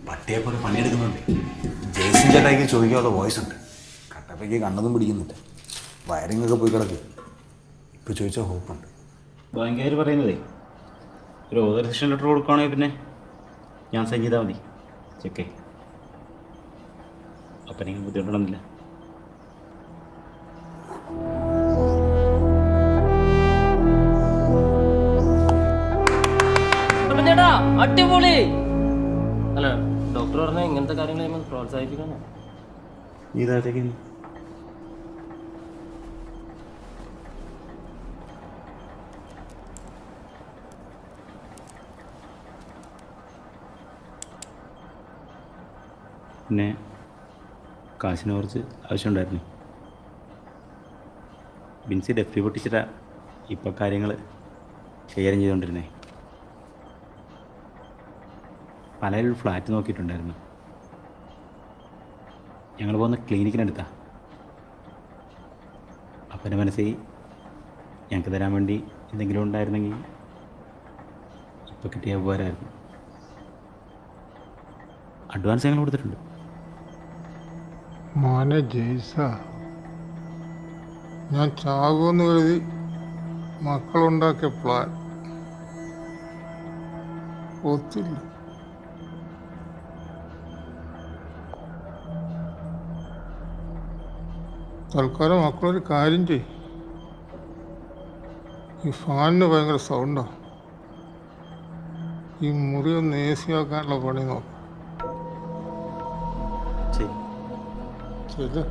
പട്ടിയെ പോലെ പണിയെടുക്കുന്നുണ്ട്. ജേസിൻ ചേട്ടായിക്ക് ചോദിക്കാനുള്ള വോയിസ് ഉണ്ട്. കട്ടപ്പയ്ക്ക് കണ്ണൊന്നും പിടിക്കുന്നില്ല. വയറിംഗ് ഒക്കെ പോയി കിടക്കുക. ഇപ്പോൾ ചോദിച്ചാൽ ഹോപ്പുണ്ട്. ബാങ്കുകാർ പറയുന്നതേ ഒരു ഓതറൈസേഷൻ ലെറ്റർ കൊടുക്കുകയാണെങ്കിൽ പിന്നെ ഞാൻ സൈൻ ചെയ്താൽ മതി. ചെക്കേ അപ്പം നിങ്ങൾ ബുദ്ധിമുട്ടണമെന്നില്ല. ചേട്ടാ അടിപൊളി. അല്ല ഡോക്ടർ പറഞ്ഞ ഇങ്ങനത്തെ കാര്യങ്ങൾ പ്രോത്സാഹിപ്പിക്കണം. ഈ താഴത്തേക്ക് പിന്നെ കാശിനെ കുറച്ച് ആവശ്യമുണ്ടായിരുന്നു. ബിൻസി ഡെഫ്രി പൊട്ടിച്ചിട്ടാ ഇപ്പം കാര്യങ്ങൾ കൈകാര്യം ചെയ്തുകൊണ്ടിരുന്നേ. പലരിൽ ഫ്ലാറ്റ് നോക്കിയിട്ടുണ്ടായിരുന്നു. ഞങ്ങൾ പോകുന്ന ക്ലിനിക്കിനടുത്താണ്. അപ്പൻ്റെ മനസ്സിൽ ഞങ്ങൾക്ക് തരാൻ വേണ്ടി എന്തെങ്കിലും ഉണ്ടായിരുന്നെങ്കിൽ ഇപ്പോൾ കിട്ടിയ ഉപകാരമായിരുന്നു. അഡ്വാൻസ് ഞങ്ങൾ കൊടുത്തിട്ടുണ്ട്. മോനെ ജയ്സ, ഞാൻ ചാകുമെന്ന് കരുതി മക്കളുണ്ടാക്കിയ പ്ലാൻ ഒത്തില്ല. തൽക്കാലം മക്കളൊരു കാര്യം ചെയ്യും. ഈ ഫാനിന് ഭയങ്കര സൗണ്ടാണ്. ഈ മുറി ഒന്ന് എ സി ആക്കാനുള്ള പണി നോക്കാം. ശരി. ശരി.